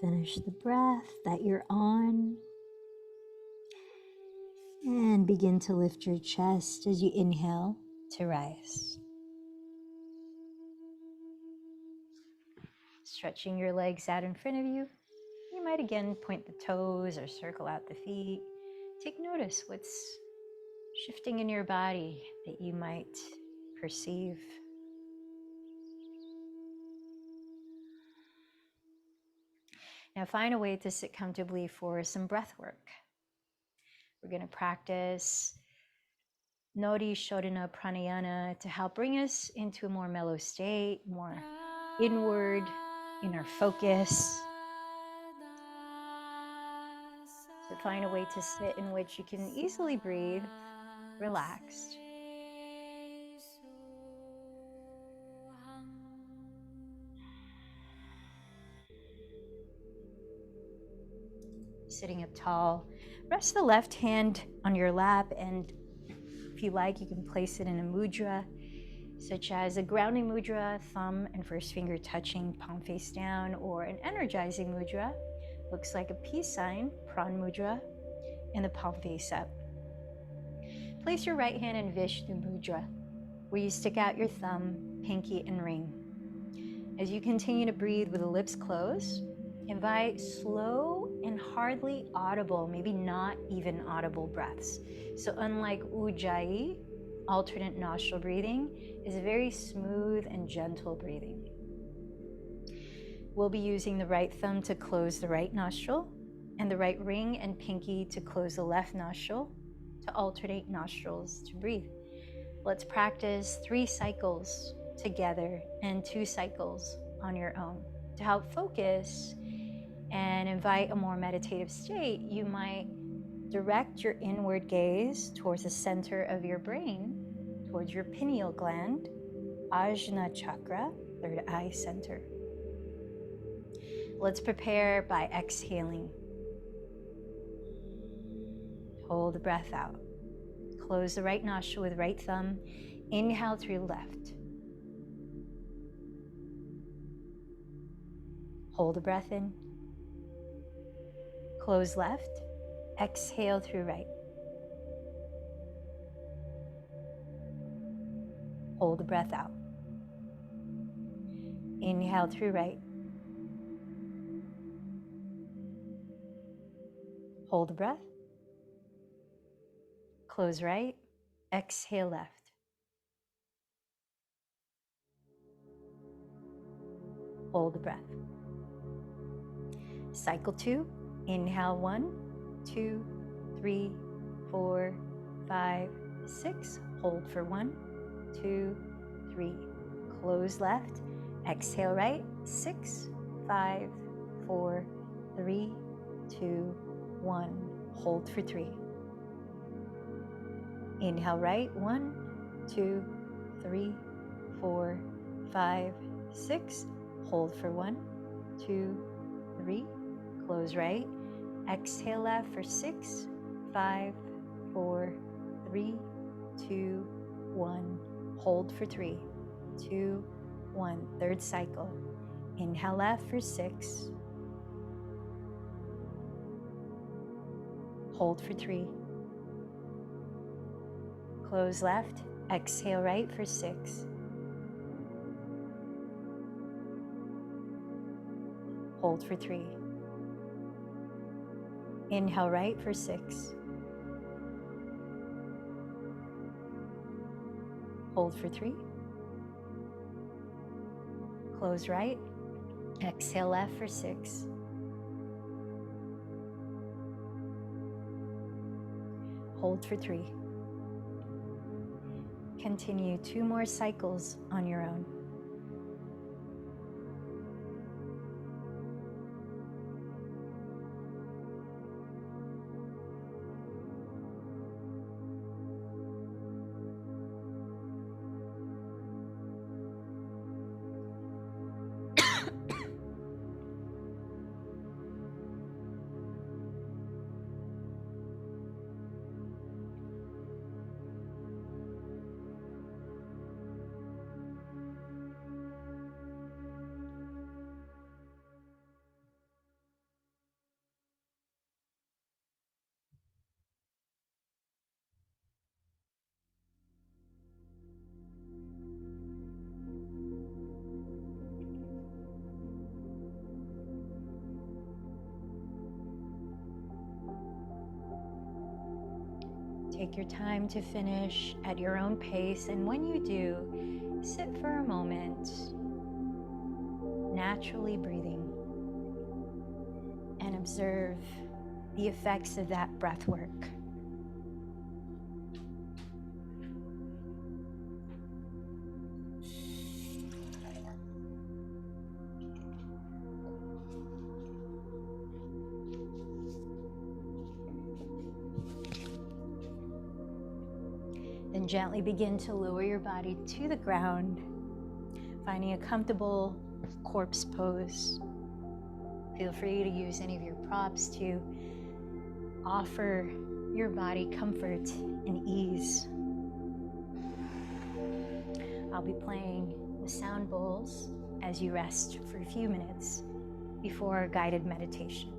Finish the breath that you're on and begin to lift your chest as you inhale to rise. Stretching your legs out in front of you. You might again point the toes or circle out the feet. Take notice what's shifting in your body that you might perceive. Now find a way to sit comfortably for some breath work. We're going to practice Nodi Shodhana Pranayana to help bring us into a more mellow state, more inward in our focus. So find a way to sit in which you can easily breathe, relaxed. Sitting up tall, rest the left hand on your lap, and if you like, you can place it in a mudra, such as a grounding mudra, thumb and first finger touching, palm face down, or an energizing mudra, looks like a peace sign, pran mudra, and the palm face up. Place your right hand in Vishnu mudra, where you stick out your thumb, pinky, and ring. As you continue to breathe with the lips closed, invite slow and hardly audible, maybe not even audible breaths. So unlike Ujjayi, alternate nostril breathing is very smooth and gentle breathing. We'll be using the right thumb to close the right nostril and the right ring and pinky to close the left nostril to alternate nostrils to breathe. Let's practice 3 cycles together and 2 cycles on your own. To help focus and invite a more meditative state, you might direct your inward gaze towards the center of your brain, towards your pineal gland, Ajna chakra, third eye center. Let's prepare by exhaling. Hold the breath out. Close the right nostril with right thumb. Inhale through left. Hold the breath in. Close left. Exhale through right. Hold the breath out. Inhale through right. Hold the breath. Close right. Exhale left. hold the breath. Cycle 2, inhale 1, 2, 3, 4, 5, 6, hold for 1, 2, 3, close left, exhale right, 6, 5, 4, 3, 2, 1, hold for 3. Inhale right, 1, 2, 3, 4, 5, 6, hold for 1, 2, 3, close right, exhale left for 6, 5, 4, 3, 2, 1, hold for 3, 2, 1, third cycle. Inhale left for 6, hold for 3, close left, exhale right for 6, hold for 3, inhale right for 6, hold for 3, close right, exhale left for 6, hold for 3. Continue 2 more cycles on your own. Take your time to finish at your own pace, and when you do, sit for a moment, naturally breathing, and observe the effects of that breath work. Then gently begin to lower your body to the ground, finding a comfortable corpse pose. Feel free to use any of your props to offer your body comfort and ease. I'll be playing the sound bowls as you rest for a few minutes before our guided meditation.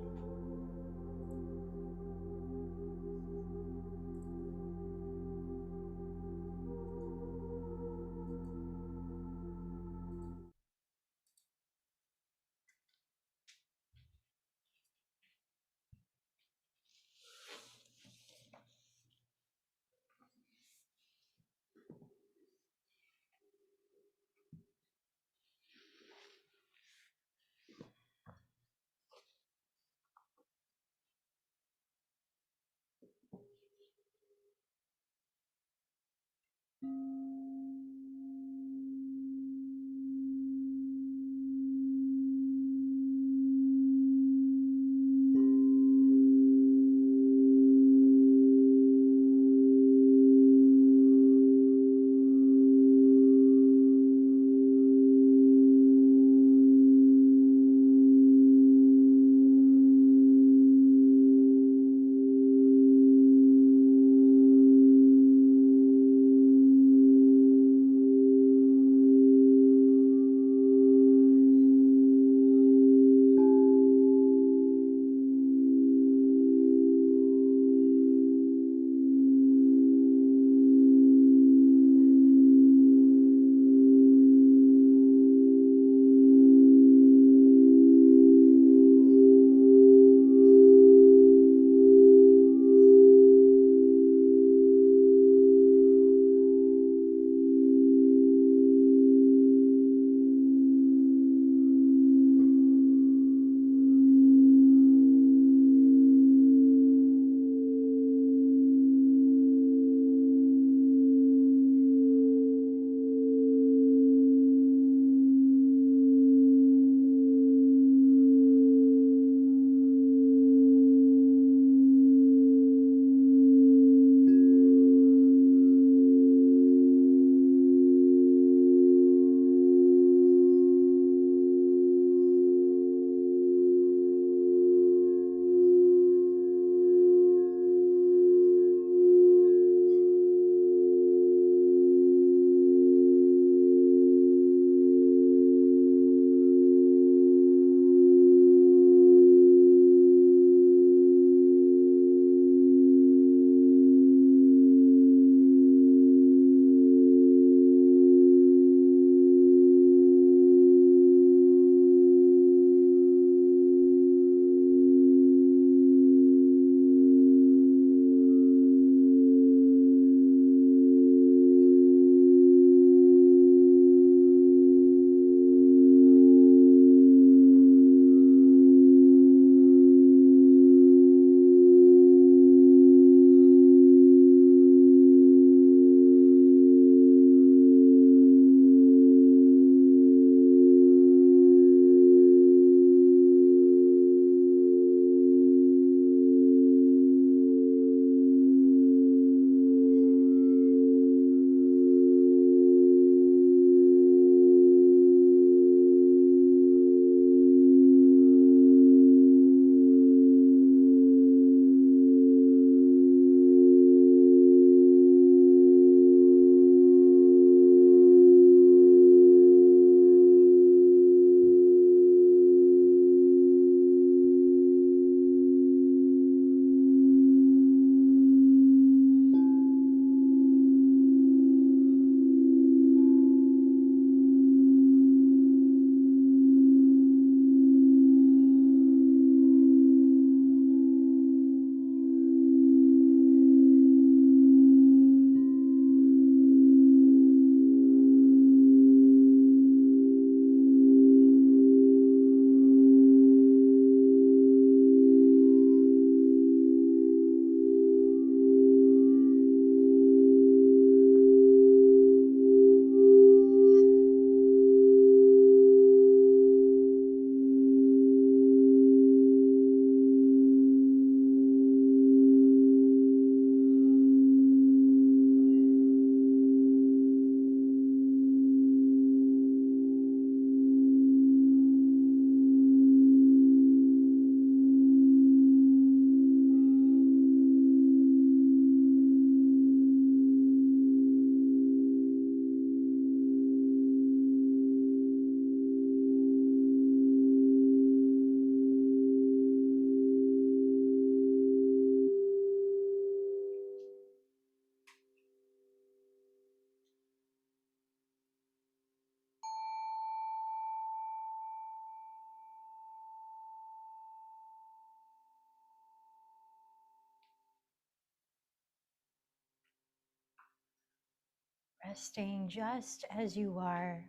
resting just as you are.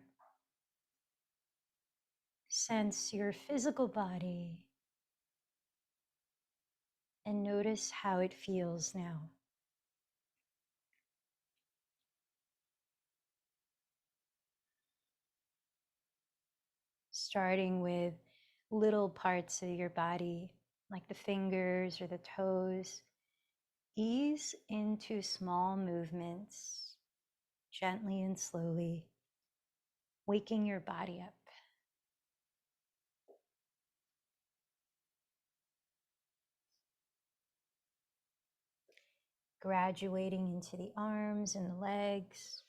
Sense your physical body and notice how it feels now. Starting with little parts of your body, like the fingers or the toes, ease into small movements, gently and slowly, waking your body up. Graduating into the arms and the legs.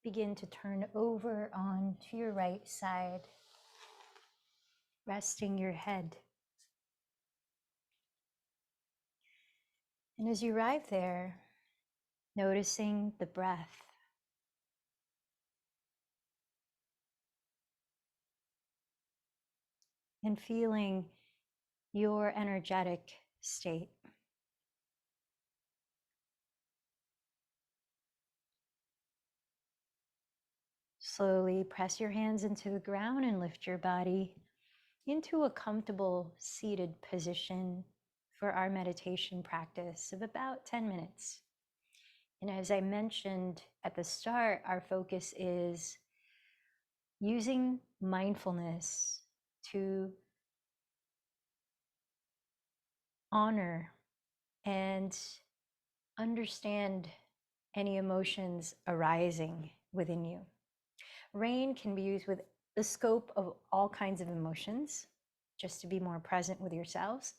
Begin to turn over onto your right side, resting your head. And as you arrive there, noticing the breath, and feeling your energetic state. Slowly press your hands into the ground and lift your body into a comfortable seated position for our meditation practice of about 10 minutes. And as I mentioned at the start, our focus is using mindfulness to honor and understand any emotions arising within you. REIN can be used with the scope of all kinds of emotions, just to be more present with yourselves,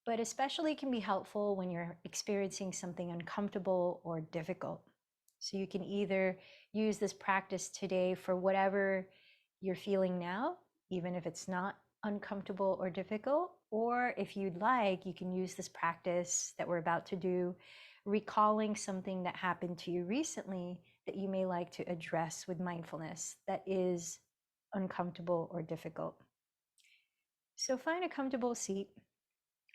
but especially can be helpful when you're experiencing something uncomfortable or difficult. So you can either use this practice today for whatever you're feeling now, even if it's not uncomfortable or difficult, or if you'd like, you can use this practice that we're about to do, recalling something that happened to you recently that you may like to address with mindfulness that is uncomfortable or difficult. So find a comfortable seat.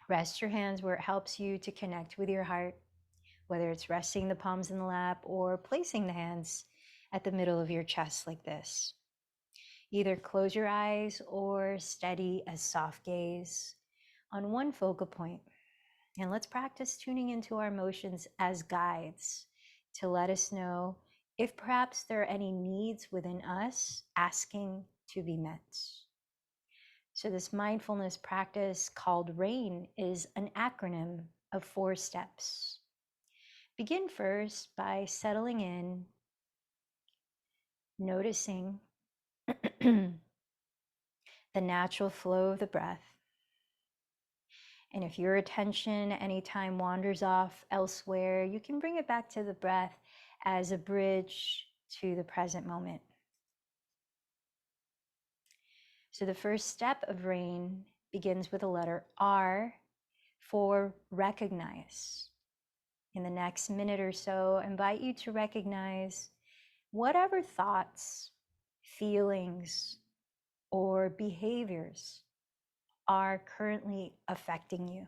Rest your hands where it helps you to connect with your heart, whether it's resting the palms in the lap or placing the hands at the middle of your chest like this. Either close your eyes or steady a soft gaze on one focal point. And let's practice tuning into our emotions as guides to let us know if perhaps there are any needs within us asking to be met. So this mindfulness practice called REIN is an acronym of 4 steps. Begin first by settling in, noticing the natural flow of the breath. And if your attention anytime wanders off elsewhere, you can bring it back to the breath as a bridge to the present moment. So the first step of REIN begins with the letter R for recognize. In the next minute or so, I invite you to recognize whatever thoughts, feelings, or behaviors are currently affecting you.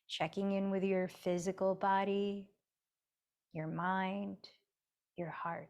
Checking in with your physical body, your mind, your heart.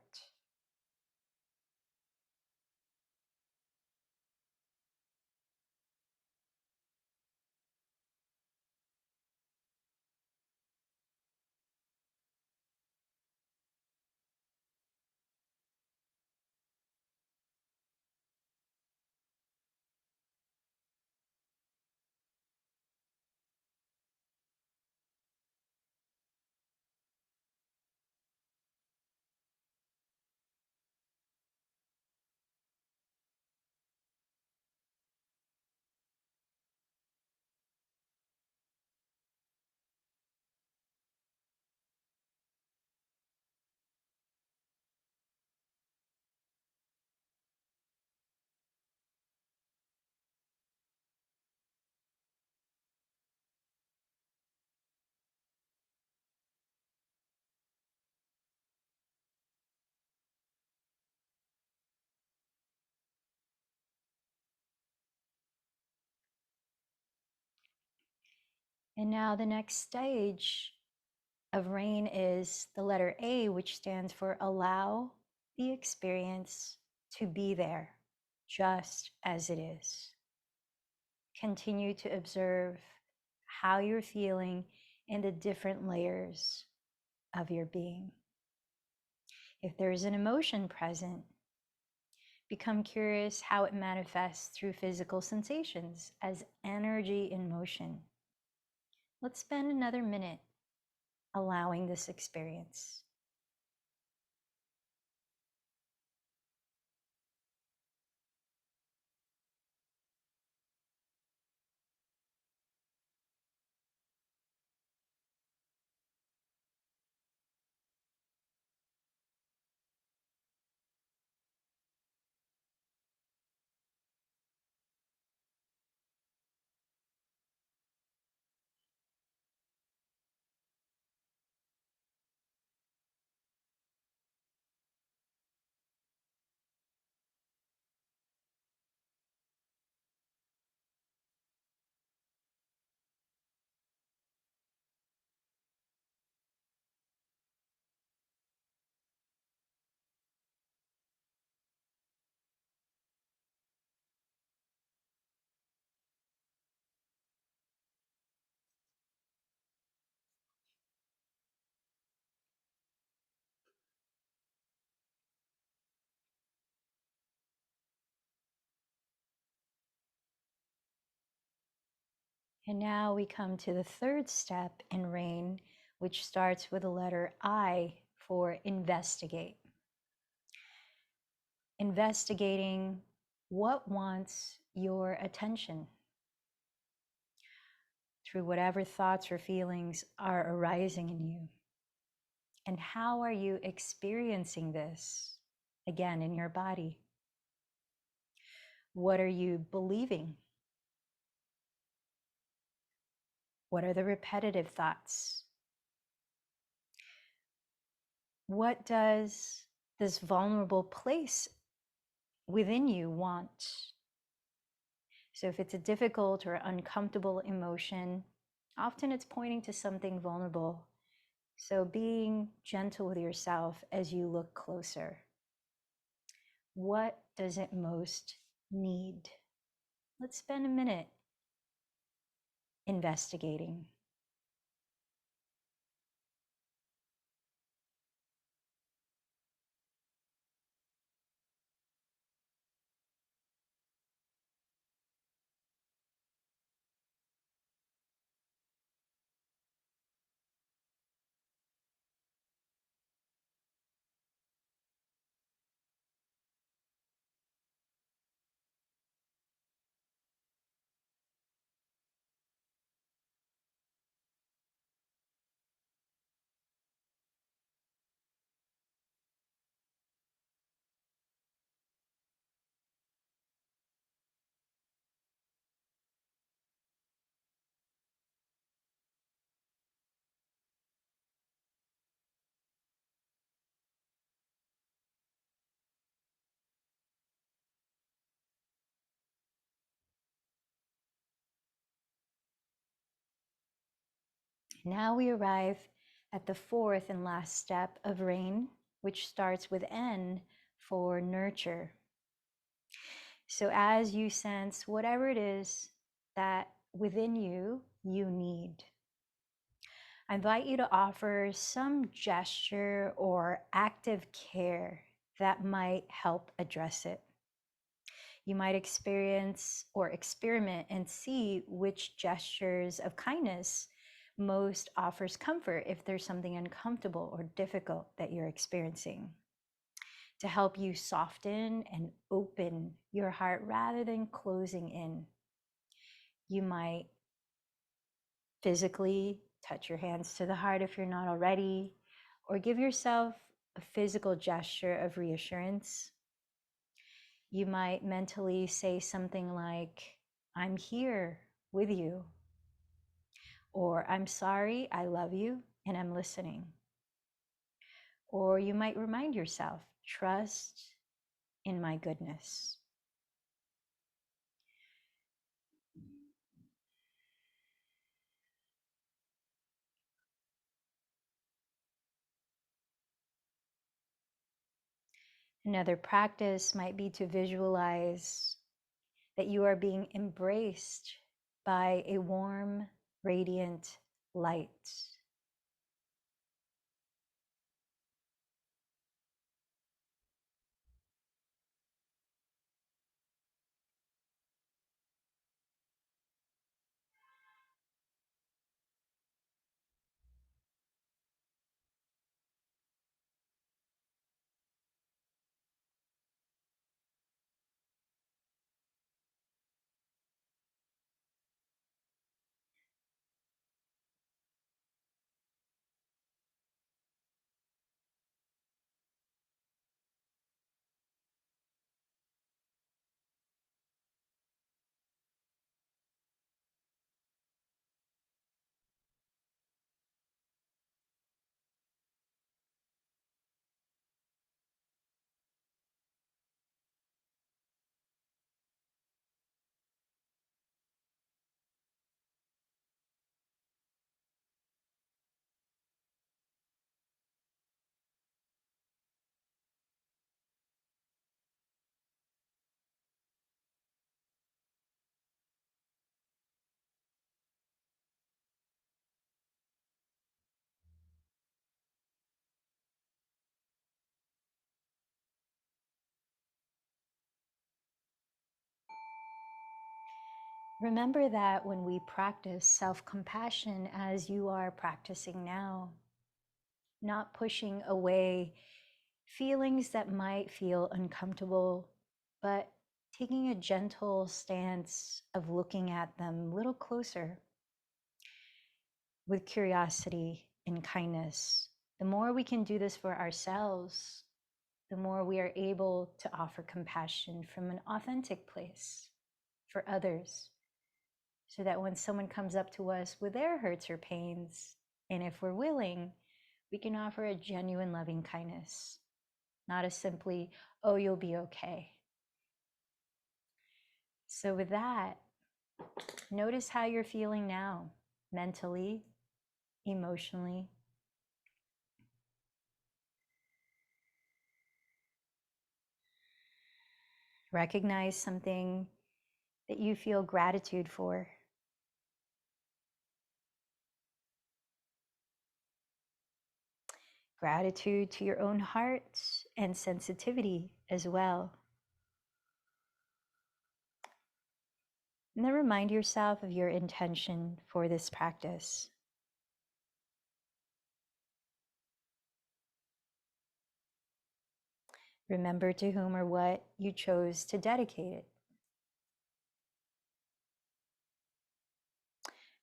And now the next stage of RAIN is the letter A, which stands for allow the experience to be there just as it is. Continue to observe how you're feeling in the different layers of your being. If there's an emotion present, become curious how it manifests through physical sensations as energy in motion. Let's spend another minute allowing this experience. And now we come to the third step in RAIN, which starts with the letter I for investigate. Investigating what wants your attention through whatever thoughts or feelings are arising in you. And how are you experiencing this again in your body? What are you believing? What are the repetitive thoughts? What does this vulnerable place within you want? So if it's a difficult or uncomfortable emotion, often it's pointing to something vulnerable. So being gentle with yourself as you look closer. What does it most need? Let's spend a minute investigating. Now we arrive at the fourth and last step of RAIN, which starts with N for nurture. So as you sense whatever it is that within you need, I invite you to offer some gesture or active care that might help address it. You might experience or experiment and see which gestures of kindness most offers comfort if there's something uncomfortable or difficult that you're experiencing, to help you soften and open your heart rather than closing in. You might physically touch your hands to the heart if you're not already, or give yourself a physical gesture of reassurance. You might mentally say something like, I'm here with you, or I'm sorry, I love you, and I'm listening. Or you might remind yourself, trust in my goodness. Another practice might be to visualize that you are being embraced by a warm, radiant light. Remember that when we practice self-compassion as you are practicing now, not pushing away feelings that might feel uncomfortable, but taking a gentle stance of looking at them a little closer with curiosity and kindness. The more we can do this for ourselves, the more we are able to offer compassion from an authentic place for others. So that when someone comes up to us with their hurts or pains, and if we're willing, we can offer a genuine loving kindness, not a simply, oh, you'll be okay. So with that, notice how you're feeling now, mentally, emotionally. Recognize something that you feel gratitude for. Gratitude to your own heart and sensitivity as well. And then remind yourself of your intention for this practice. Remember to whom or what you chose to dedicate it.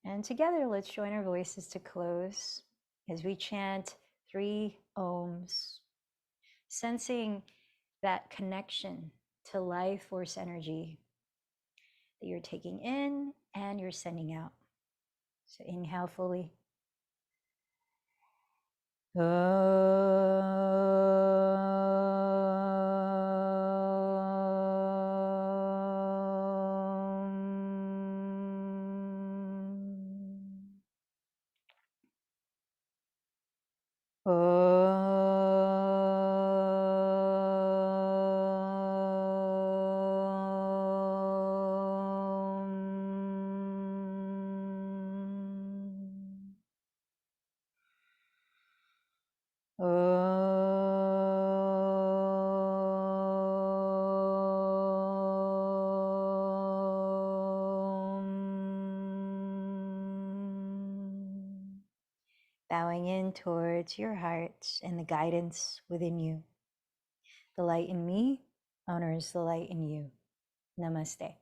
And together, let's join our voices to close as we chant 3 ohms, sensing that connection to life force energy that you're taking in and you're sending out. So inhale fully. Bowing in towards your heart and the guidance within you. The light in me honors the light in you. Namaste.